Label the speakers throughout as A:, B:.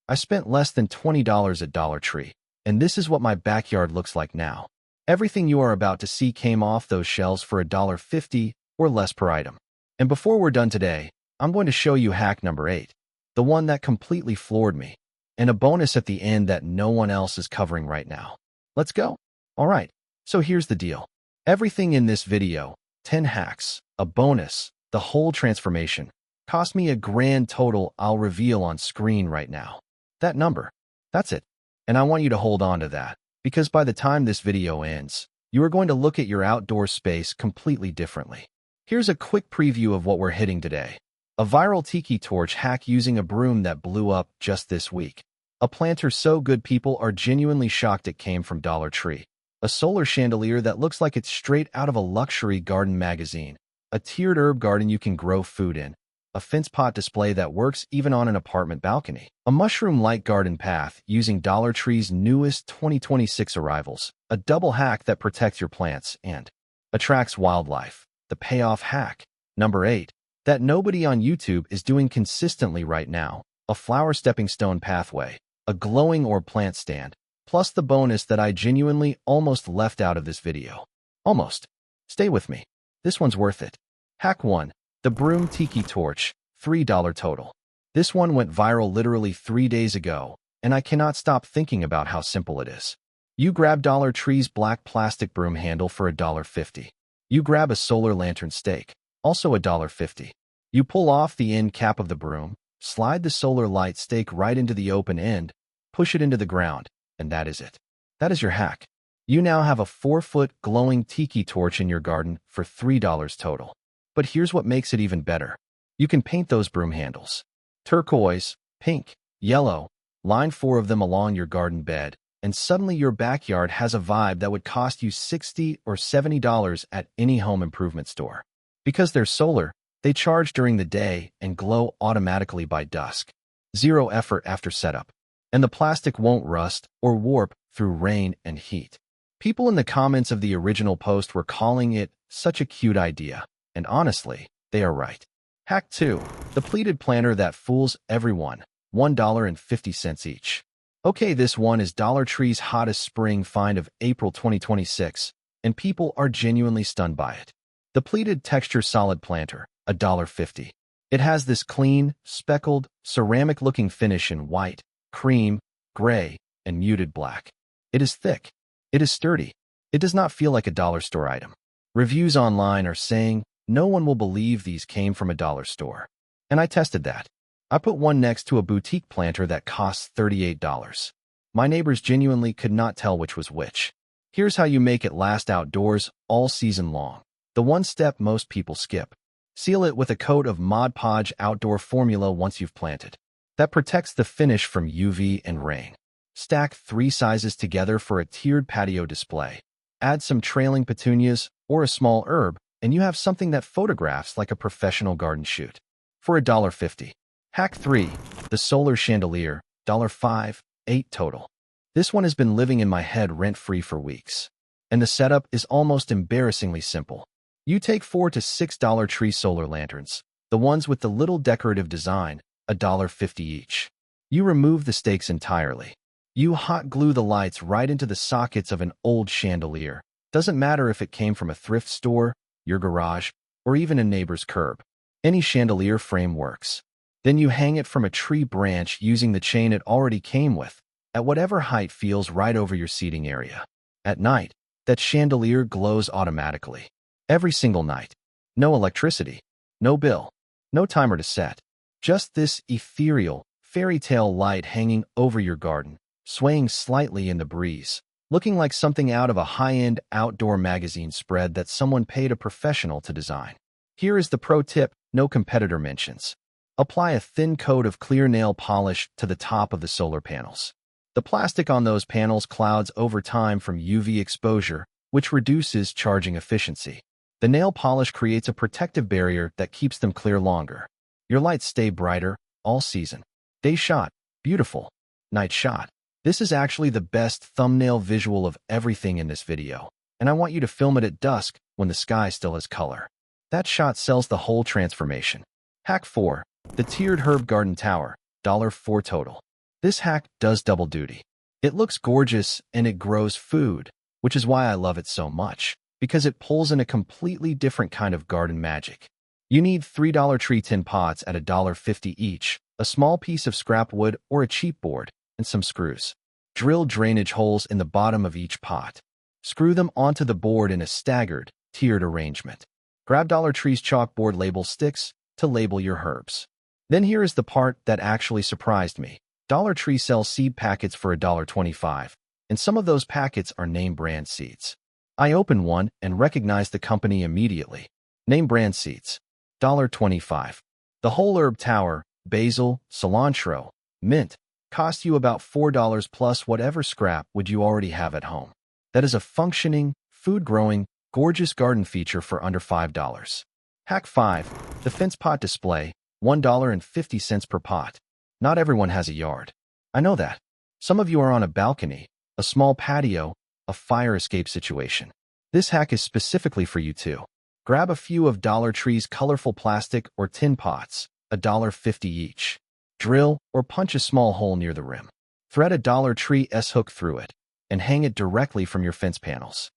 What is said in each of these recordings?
A: I spent less than $20 at Dollar Tree, and this is what my backyard looks like now. Everything you are about to see came off those shelves for $1.50 or less per item. And before we're done today, I'm going to show you hack number 8, the one that completely floored me, and a bonus at the end that no one else is covering right now. Let's go. All right, so here's the deal. Everything in this video, 10 hacks, a bonus, the whole transformation, cost me a grand total I'll reveal on screen right now. That number, that's it. And I want you to hold on to that, because by the time this video ends, you are going to look at your outdoor space completely differently. Here's a quick preview of what we're hitting today. A viral tiki torch hack using a broom that blew up just this week. A planter so good people are genuinely shocked it came from Dollar Tree. A solar chandelier that looks like it's straight out of a luxury garden magazine. A tiered herb garden you can grow food in. A fence pot display that works even on an apartment balcony. A mushroom light garden path using Dollar Tree's newest 2026 arrivals. A double hack that protects your plants and attracts wildlife. The payoff hack. Number 8. That nobody on YouTube is doing consistently right now. A flower stepping stone pathway. A glowing orb plant stand. Plus the bonus that I genuinely almost left out of this video. Almost. Stay with me. This one's worth it. Hack 1. The broom tiki torch, $3 total. This one went viral literally 3 days ago, and I cannot stop thinking about how simple it is. You grab Dollar Tree's black plastic broom handle for $1.50. You grab a solar lantern stake, also $1.50. You pull off the end cap of the broom, slide the solar light stake right into the open end, push it into the ground, and that is it. That is your hack. You now have a 4-foot glowing tiki torch in your garden for $3 total. But here's what makes it even better. You can paint those broom handles. Turquoise, pink, yellow, line 4 of them along your garden bed, and suddenly your backyard has a vibe that would cost you $60 or $70 at any home improvement store. Because they're solar, they charge during the day and glow automatically by dusk. Zero effort after setup. And the plastic won't rust or warp through rain and heat. People in the comments of the original post were calling it such a cute idea, and honestly, they are right. Hack 2. The pleated planter that fools everyone, $1.50 each. Okay, this one is Dollar Tree's hottest spring find of April 2026, and people are genuinely stunned by it. The pleated texture solid planter, $1.50. It has this clean, speckled, ceramic-looking finish in white, cream, gray, and muted black. It is thick. It is sturdy. It does not feel like a dollar store item. Reviews online are saying no one will believe these came from a dollar store. And I tested that. I put one next to a boutique planter that costs $38. My neighbors genuinely could not tell which was which. Here's how you make it last outdoors all season long. The one step most people skip. Seal it with a coat of Mod Podge outdoor formula once you've planted. That protects the finish from UV and rain. Stack 3 sizes together for a tiered patio display. Add some trailing petunias or a small herb, and you have something that photographs like a professional garden shoot. For $1.50. Hack 3. The solar chandelier, $5, 8 total. This one has been living in my head rent-free for weeks. And the setup is almost embarrassingly simple. You take 4 to $6 Dollar Tree solar lanterns, the ones with the little decorative design, $1.50 each. You remove the stakes entirely. You hot glue the lights right into the sockets of an old chandelier. Doesn't matter if it came from a thrift store, your garage, or even a neighbor's curb. Any chandelier frame works. Then you hang it from a tree branch using the chain it already came with, at whatever height feels right over your seating area. At night, that chandelier glows automatically. Every single night. No electricity. No bill. No timer to set. Just this ethereal, fairy tale light hanging over your garden, swaying slightly in the breeze, looking like something out of a high-end outdoor magazine spread that someone paid a professional to design. Here is the pro tip no competitor mentions. Apply a thin coat of clear nail polish to the top of the solar panels. The plastic on those panels clouds over time from UV exposure, which reduces charging efficiency. The nail polish creates a protective barrier that keeps them clear longer. Your lights stay brighter all season. Day shot, beautiful. Night shot. This is actually the best thumbnail visual of everything in this video, and I want you to film it at dusk when the sky still has color. That shot sells the whole transformation. Hack 4. The tiered herb garden tower, $4 total. This hack does double duty. It looks gorgeous and it grows food, which is why I love it so much, because it pulls in a completely different kind of garden magic. You need $3 tree tin pots at $1.50 each, a small piece of scrap wood or a cheap board, and some screws. Drill drainage holes in the bottom of each pot. Screw them onto the board in a staggered, tiered arrangement. Grab Dollar Tree's chalkboard label sticks to label your herbs. Then here is the part that actually surprised me. Dollar Tree sells seed packets for $1.25, and some of those packets are name brand seeds. I opened one and recognized the company immediately. Name brand seeds. $1.25. The whole herb tower, basil, cilantro, mint, cost you about $4 plus whatever scrap wood you already have at home. That is a functioning, food-growing, gorgeous garden feature for under $5. Hack 5. The fence pot display, $1.50 per pot. Not everyone has a yard. I know that. Some of you are on a balcony, a small patio, a fire escape situation. This hack is specifically for you too. Grab a few of Dollar Tree's colorful plastic or tin pots, $1.50 each. Drill or punch a small hole near the rim. Thread a Dollar Tree S-hook through it, and hang it directly from your fence panels.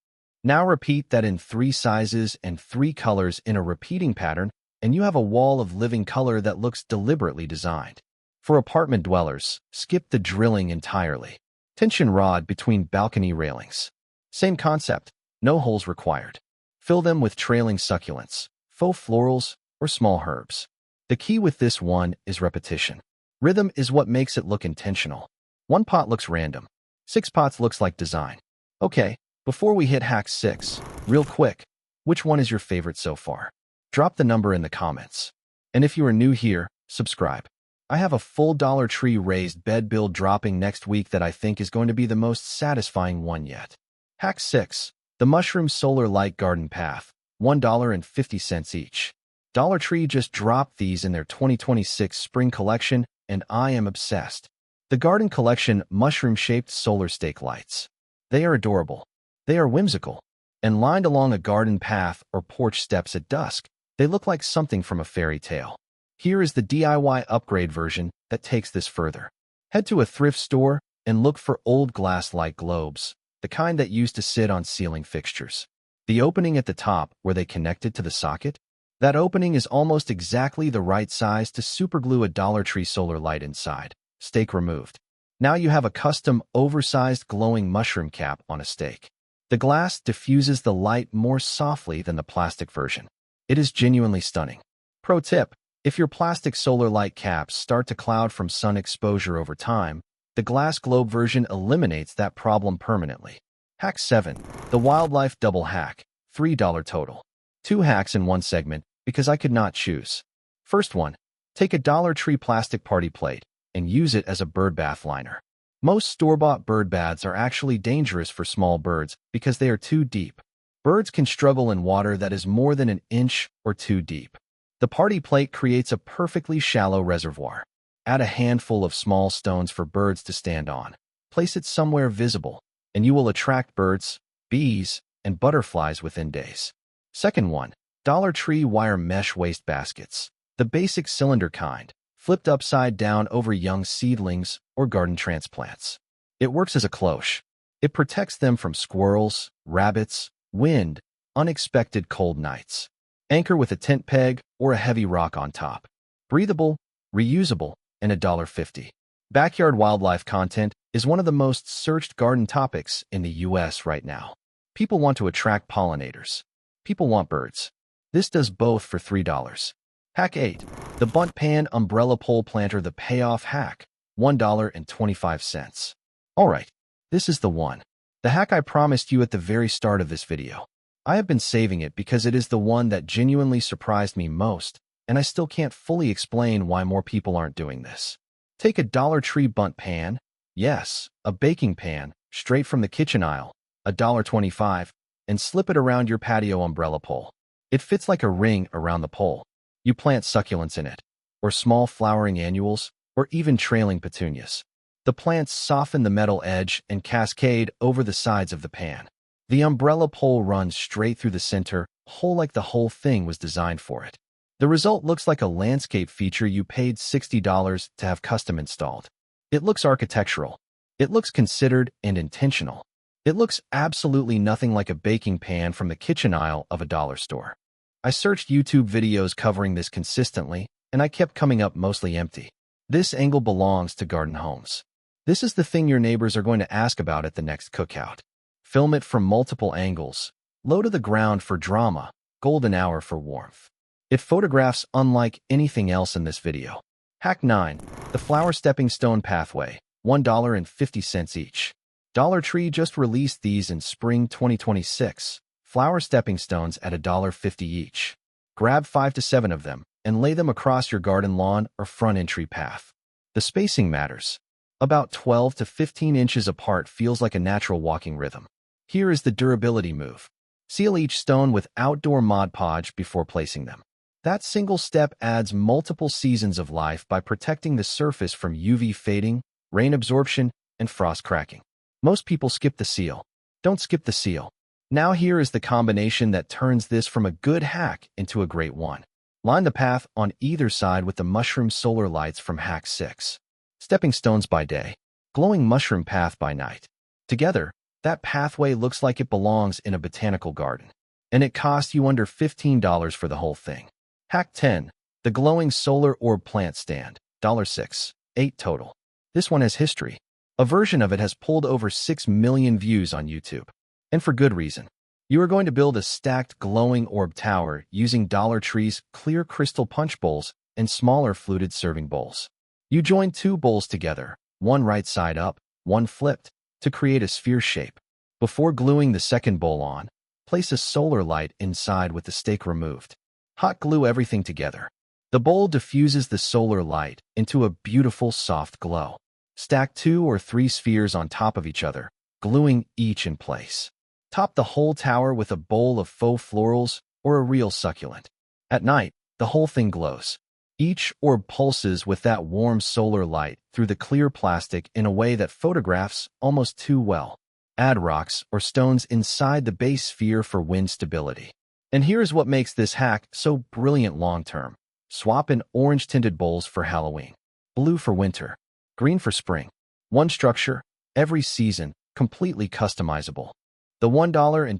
A: Now repeat that in 3 sizes and 3 colors in a repeating pattern, and you have a wall of living color that looks deliberately designed. For apartment dwellers, skip the drilling entirely. Tension rod between balcony railings. Same concept, no holes required. Fill them with trailing succulents, faux florals, or small herbs. The key with this one is repetition. Rhythm is what makes it look intentional. 1 pot looks random. 6 pots looks like design. Okay, before we hit hack 6, real quick, which one is your favorite so far? Drop the number in the comments. And if you are new here, subscribe. I have a full Dollar Tree raised bed build dropping next week that I think is going to be the most satisfying one yet. Hack 6. The Mushroom Solar Light Garden Path, $1.50 each. Dollar Tree just dropped these in their 2026 spring collection, and I am obsessed. The Garden Collection mushroom-shaped solar stake lights. They are adorable. They are whimsical. And lined along a garden path or porch steps at dusk, they look like something from a fairy tale. Here is the DIY upgrade version that takes this further. Head to a thrift store and look for old glass light globes, the kind that used to sit on ceiling fixtures. The opening at the top where they connected to the socket? That opening is almost exactly the right size to superglue a Dollar Tree solar light inside. Stake removed. Now you have a custom, oversized glowing mushroom cap on a stake. The glass diffuses the light more softly than the plastic version. It is genuinely stunning. Pro tip: if your plastic solar light caps start to cloud from sun exposure over time, the glass globe version eliminates that problem permanently. Hack 7. The Wildlife Double Hack, $3 total. 2 hacks in one segment because I could not choose. First one, take a Dollar Tree plastic party plate and use it as a bird bath liner. Most store-bought bird baths are actually dangerous for small birds because they are too deep. Birds can struggle in water that is more than an inch or 2 deep. The party plate creates a perfectly shallow reservoir. Add a handful of small stones for birds to stand on. Place it somewhere visible, and you will attract birds, bees, and butterflies within days. Second one, Dollar Tree wire mesh waste baskets. The basic cylinder kind, flipped upside down over young seedlings or garden transplants. It works as a cloche. It protects them from squirrels, rabbits, wind, unexpected cold nights. Anchor with a tent peg or a heavy rock on top. Breathable, reusable, and $1.50. Backyard wildlife content is one of the most searched garden topics in the US right now. People want to attract pollinators. People want birds. This does both for $3. Hack 8. The Bunt Pan Umbrella Pole Planter. The payoff hack, $1.25. Alright, this is the one. The hack I promised you at the very start of this video. I have been saving it because it is the one that genuinely surprised me most, and I still can't fully explain why more people aren't doing this. Take a Dollar Tree Bunt pan, yes, a baking pan, straight from the kitchen aisle, $1.25, and slip it around your patio umbrella pole. It fits like a ring around the pole. You plant succulents in it, or small flowering annuals, or even trailing petunias. The plants soften the metal edge and cascade over the sides of the pan. The umbrella pole runs straight through the center, whole like the whole thing was designed for it. The result looks like a landscape feature you paid $60 to have custom installed. It looks architectural. It looks considered and intentional. It looks absolutely nothing like a baking pan from the kitchen aisle of a dollar store. I searched YouTube videos covering this consistently, and I kept coming up mostly empty. This angle belongs to garden homes. This is the thing your neighbors are going to ask about at the next cookout. Film it from multiple angles. Low to the ground for drama, golden hour for warmth. It photographs unlike anything else in this video. Hack 9. The Flower Stepping Stone Pathway, $1.50 each. Dollar Tree just released these in spring 2026. Flower stepping stones at $1.50 each. Grab 5 to 7 of them and lay them across your garden lawn or front entry path. The spacing matters. About 12 to 15 inches apart feels like a natural walking rhythm. Here is the durability move. Seal each stone with outdoor Mod Podge before placing them. That single step adds multiple seasons of life by protecting the surface from UV fading, rain absorption, and frost cracking. Most people skip the seal. Don't skip the seal. Now here is the combination that turns this from a good hack into a great one. Line the path on either side with the mushroom solar lights from Hack 6. Stepping stones by day, glowing mushroom path by night. Together, that pathway looks like it belongs in a botanical garden. And it costs you under $15 for the whole thing. Hack 10. The glowing solar orb plant stand, $6, $8 total. This one has history. A version of it has pulled over 6 million views on YouTube. And for good reason. You are going to build a stacked glowing orb tower using Dollar Tree's clear crystal punch bowls and smaller fluted serving bowls. You join 2 bowls together, one right side up, one flipped, to create a sphere shape. Before gluing the second bowl on, place a solar light inside with the stake removed. Hot glue everything together. The bowl diffuses the solar light into a beautiful soft glow. Stack 2 or 3 spheres on top of each other, gluing each in place. Top the whole tower with a bowl of faux florals or a real succulent. At night, the whole thing glows. Each orb pulses with that warm solar light through the clear plastic in a way that photographs almost too well. Add rocks or stones inside the base sphere for wind stability. And here's what makes this hack so brilliant long-term. Swap in orange-tinted bowls for Halloween, blue for winter, green for spring. One structure, every season, completely customizable. The $1.25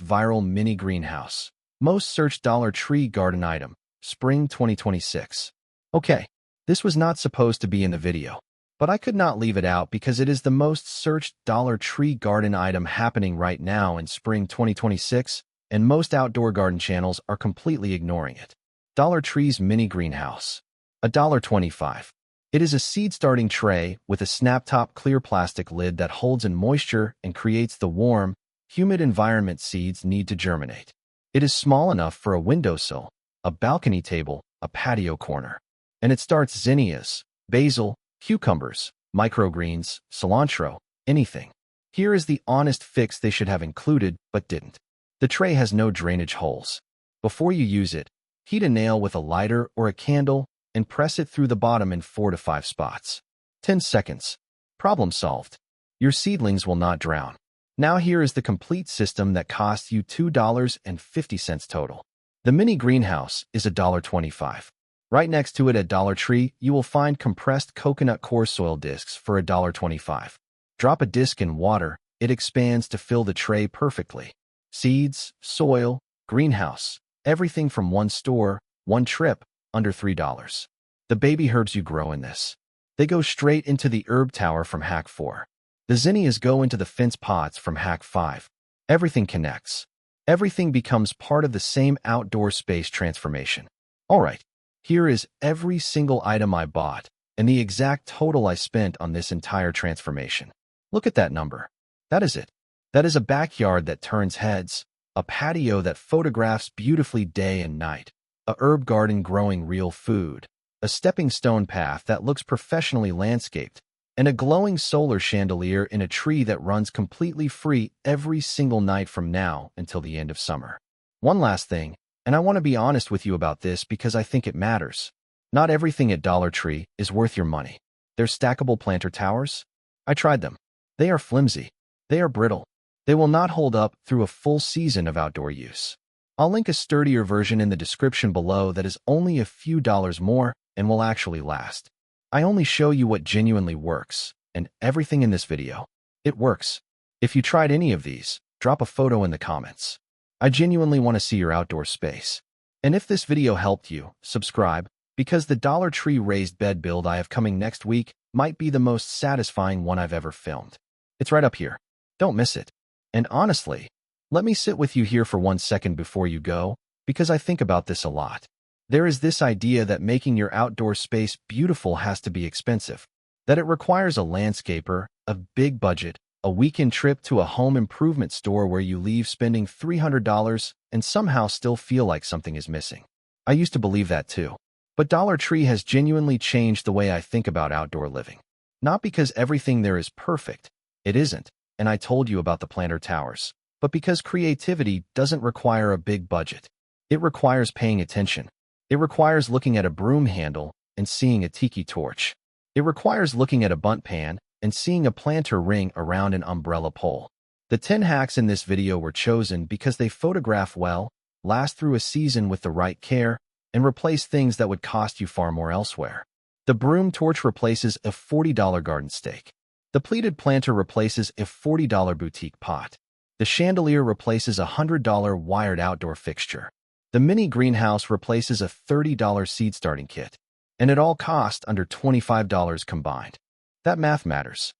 A: viral mini greenhouse. Most searched Dollar Tree garden item, spring 2026. Okay, this was not supposed to be in the video, but I could not leave it out because it is the most searched Dollar Tree garden item happening right now in spring 2026, and most outdoor garden channels are completely ignoring it. Dollar Tree's mini greenhouse. $1.25. It is a seed-starting tray with a snap-top clear plastic lid that holds in moisture and creates the warm, humid environment seeds need to germinate. It is small enough for a windowsill, a balcony table, a patio corner. And it starts zinnias, basil, cucumbers, microgreens, cilantro, anything. Here is the honest fix they should have included but didn't. The tray has no drainage holes. Before you use it, heat a nail with a lighter or a candle and press it through the bottom in 4 to 5 spots. 10 seconds. Problem solved. Your seedlings will not drown. Now here is the complete system that costs you $2.50 total. The mini greenhouse is $1.25. Right next to it at Dollar Tree, you will find compressed coconut core soil discs for $1.25. Drop a disc in water, it expands to fill the tray perfectly. Seeds, soil, greenhouse, everything from one store, one trip, under $3. The baby herbs you grow in this. They go straight into the herb tower from Hack 4. The zinnias go into the fence pots from Hack 5. Everything connects. Everything becomes part of the same outdoor space transformation. Alright, here is every single item I bought and the exact total I spent on this entire transformation. Look at that number. That is it. That is a backyard that turns heads, a patio that photographs beautifully day and night, a herb garden growing real food, a stepping stone path that looks professionally landscaped, and a glowing solar chandelier in a tree that runs completely free every single night from now until the end of summer. One last thing, and I want to be honest with you about this because I think it matters. Not everything at Dollar Tree is worth your money. They're stackable planter towers. I tried them. They are flimsy. They are brittle. They will not hold up through a full season of outdoor use. I'll link a sturdier version in the description below that is only a few dollars more and will actually last. I only show you what genuinely works, and everything in this video, it works. If you tried any of these, drop a photo in the comments. I genuinely want to see your outdoor space. And if this video helped you, subscribe, because the Dollar Tree raised bed build I have coming next week might be the most satisfying one I've ever filmed. It's right up here. Don't miss it. And honestly, let me sit with you here for 1 second before you go, because I think about this a lot. There is this idea that making your outdoor space beautiful has to be expensive, that it requires a landscaper, a big budget, a weekend trip to a home improvement store where you leave spending $300 and somehow still feel like something is missing. I used to believe that too. But Dollar Tree has genuinely changed the way I think about outdoor living. Not because everything there is perfect. It isn't, and I told you about the planter towers. But because creativity doesn't require a big budget. It requires paying attention. It requires looking at a broom handle and seeing a tiki torch. It requires looking at a bunt pan and seeing a planter ring around an umbrella pole. The 10 hacks in this video were chosen because they photograph well, last through a season with the right care, and replace things that would cost you far more elsewhere. The broom torch replaces a $40 garden stake. The pleated planter replaces a $40 boutique pot. The chandelier replaces a $100 wired outdoor fixture. The mini greenhouse replaces a $30 seed starting kit. And it all cost under $25 combined. That math matters.